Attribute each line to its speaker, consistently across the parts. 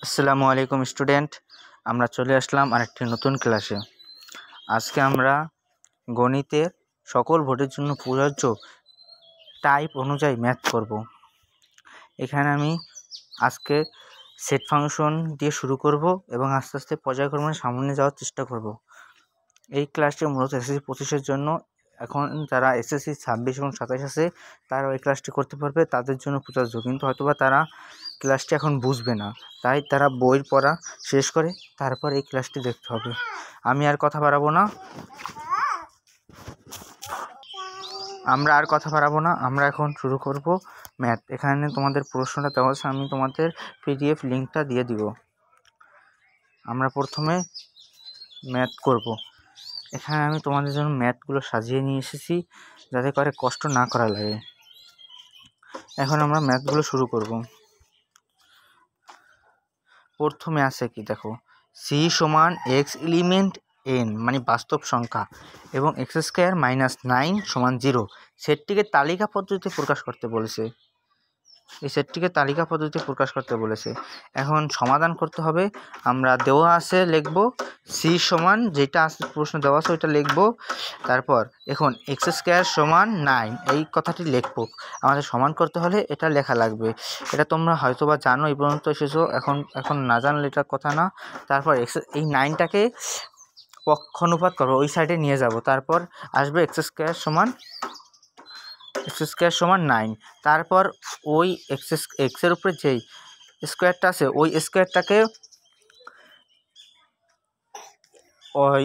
Speaker 1: আসসালামু আলাইকুম স্টুডেন্ট, আমরা চলে আসলাম আরেকটি নতুন ক্লাসে। আজকে আমরা গণিতের সকল বোর্ডের জন্য প্রযোজ্য টাইপ অনুযায়ী ম্যাথ করব। এখানে আমি আজকে সেট ফাংশন দিয়ে শুরু করব এবং আস্তে আস্তে পর্যায়ক্রমে সামনে যাওয়ার চেষ্টা করব। এই ক্লাসটি মূলত এসএসসি 25-এর জন্য। এখন যারা এসএসসি 26 এবং 27 আছে তারা এই ক্লাসটি করতে পারবে, তাদের জন্য প্রযোজ্য। কিন্তু হয়তোবা তারা ক্লাসটি এখন বুঝবে না, তাই তারা বইয়ের পড়া শেষ করে তারপর এই ক্লাসটি দেখতে হবে। আমি আর কথা বাড়াবো না, আমরা এখন শুরু করব ম্যাথ। এখানে তোমাদের প্রশ্নটা দেওয়া আছে, আমি তোমাদের পিডিএফ লিঙ্কটা দিয়ে দিব। আমরা প্রথমে ম্যাথ করব। এখানে আমি তোমাদের জন্য ম্যাথগুলো সাজিয়ে নিয়ে এসেছি যাতে করে কষ্ট না করা লাগে। এখন আমরা ম্যাথগুলো শুরু করব। প্রথমে আছে কি দেখো, সি সমান এক্স এলিমেন্ট এন মানে বাস্তব সংখ্যা এবং এক্স স্কোয়ার মাইনাস 9 সমান 0 সেটটিকে তালিকা পদ্ধতিতে প্রকাশ করতে বলেছে। এই সেটটিকে তালিকা পদ্ধতিতে প্রকাশ করতে বলেছে। এখন সমাধান করতে হবে। আমরা দেওয়া আছে লিখব সি সমান, যেটা আছে প্রশ্ন দেওয়া আছে ওইটা লিখব। তারপর এখন এক্স স্কোয়ার সমান 9 এই কথাটি লিখব। আমাদের সমান করতে হলে এটা লেখা লাগবে। এটা তোমরা হয়তোবা জানো, এই পর্যন্ত এসেছো, এখন না জানলে এটা কথা না। তারপর এই 9টাকে পক্ষানুপাত করবো, ওই সাইডে নিয়ে যাব। তারপর আসবে এক্স স্কোয়ার সমান 9। তারপর ওই এক্সের উপরে যেই স্কোয়ারটা আছে ওই স্কোয়ারটাকে ওই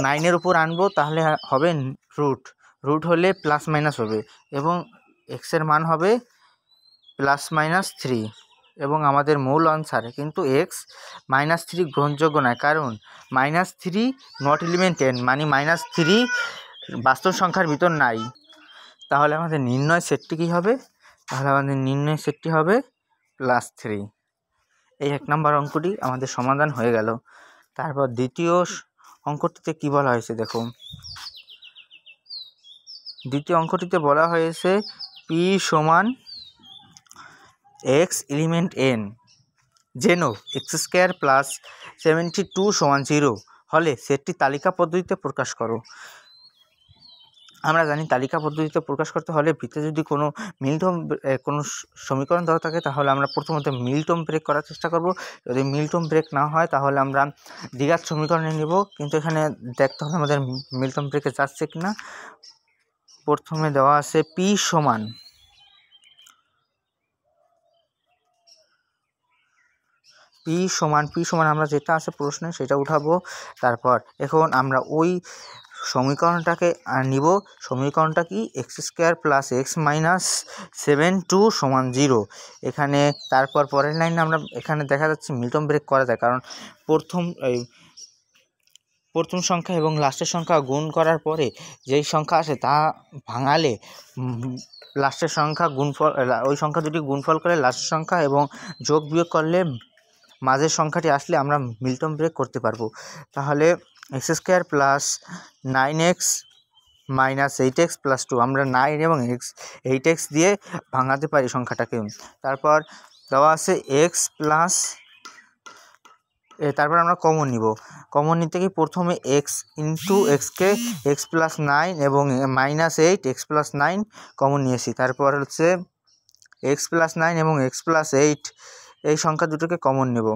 Speaker 1: 9-এর উপর আনবো, তাহলে হবে রুট হলে প্লাস মাইনাস হবে এবং এক্সের মান হবে +-3 এবং আমাদের মূল আনসার। কিন্তু এক্স -3 গ্রহণযোগ্য নয়, কারণ -3 নট এলিমেন্ট n মানে -3 বাস্তব সংখ্যার ভিতর নাই। তাহলে আমাদের নির্ণয় সেটটি কী হবে? তাহলে আমাদের নির্ণয় সেটটি হবে +3। এই 1 নম্বর অঙ্কটি আমাদের সমাধান হয়ে গেল। তারপর দ্বিতীয় অঙ্কটিতে কি বলা হয়েছে দেখো, দ্বিতীয় অঙ্কটিতে বলা হয়েছে পি সমান এক্স এলিমেন্ট এন যেন এক্স স্কোয়ার প্লাস 72 সমান 0 হলে সেটটি তালিকা পদ্ধতিতে প্রকাশ করো। আমরা জানি তালিকা পদ্ধতিতে প্রকাশ করতে হলে ভিতরে যদি কোনো কোনো সমীকরণ দেওয়া থাকে তাহলে আমরা প্রথমত মিল্টন ব্রেক করার চেষ্টা করব। যদি মিল্টন ব্রেক না হয় তাহলে আমরা দ্বিঘাত সমীকরণে নেব, কিন্তু এখানে দেখতে হবে আমাদের মিল্টন ব্রেকে যাচ্ছে কি না। প্রথমে দেওয়া আছে পি সমান আমরা যেটা আছে প্রশ্নে সেটা উঠাবো। তারপর এখন আমরা ওই সমীকরণটাকে নিব। সমীকরণটা কি, x square plus x minus 72 সমান 0 এখানে। তারপর পরের লাইনে আমরা এখানে দেখা যাচ্ছে মিল্টন ব্রেক করা যায়, কারণ প্রথম সংখ্যা এবং লাস্টের সংখ্যা গুণ করার পরে যেই সংখ্যা আসে তা ভাঙালে লাস্টের সংখ্যা গুণফল, ওই সংখ্যা দুটি গুণফল করে লাস্টের সংখ্যা এবং যোগ বিয়োগ করলে মাঝের সংখ্যাটি আসলে আমরা মিল্টন ব্রেক করতে পারবো। তাহলে x square plus 9x minus 8x plus 2, আমরা 9 এবং 8x দিয়ে ভাঙাতে পারি সংখ্যাটাকে। তারপর দেওয়া আছে এক্স প্লাস, তারপর আমরা কমন নিব। কমন নিতে গিয়ে প্রথমে এক্স ইন্টু এক্সকে এক্স প্লাস 9 এবং -8 এক্স প্লাস 9 কমন নিয়েছি। তারপর হচ্ছে এক্স প্লাস 9 এবং এক্স প্লাস 8 এই সংখ্যা দুটোকে কমন নেব।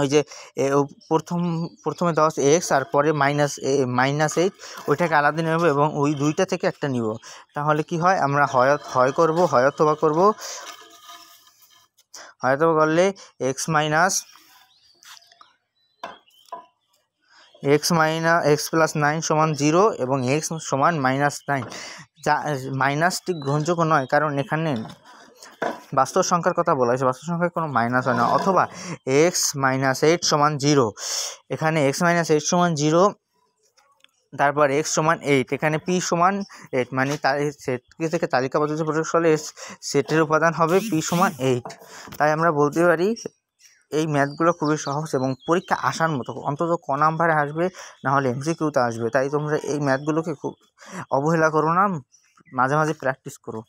Speaker 1: ওই যে প্রথমে দেওয়া আছে এক্স আর পরে -8 ওইটাকে আলাদা নেব এবং ওই দুইটা থেকে একটা নিব। তাহলে কি হয়, আমরা হয় করব, হয়তোবা করলে এক্স প্লাস 9 সমান 0 এবং এক্স সমান -9। যা মাইনাসটি গ্রহণযোগ্য নয়, কারণ এখানে বাস্তব সংখ্যার কথা বলা হয়েছে, বাস্তব সংখ্যায় কোনো মাইনাস হয় না। অথবা এক্স -8 সমান 0, এখানে এক্স -8 সমান 0, তারপর এক্স সমান 8, এখানে পি সমান 8 মানে সেটটি থেকে তালিকা পদ্ধতি প্রকাশ করলে সেটের উপাদান হবে পি সমান 8। তাই আমরা বলতে পারি এই ম্যাথগুলো খুবই সহজ এবং পরীক্ষা আসার মতো, অন্তত ক নাম্বারে আসবে, না হলে এমসিকিউতে আসবে। তাই তোমরা এই ম্যাথগুলোকে খুব অবহেলা করো না, মাঝে মাঝে প্র্যাকটিস করো।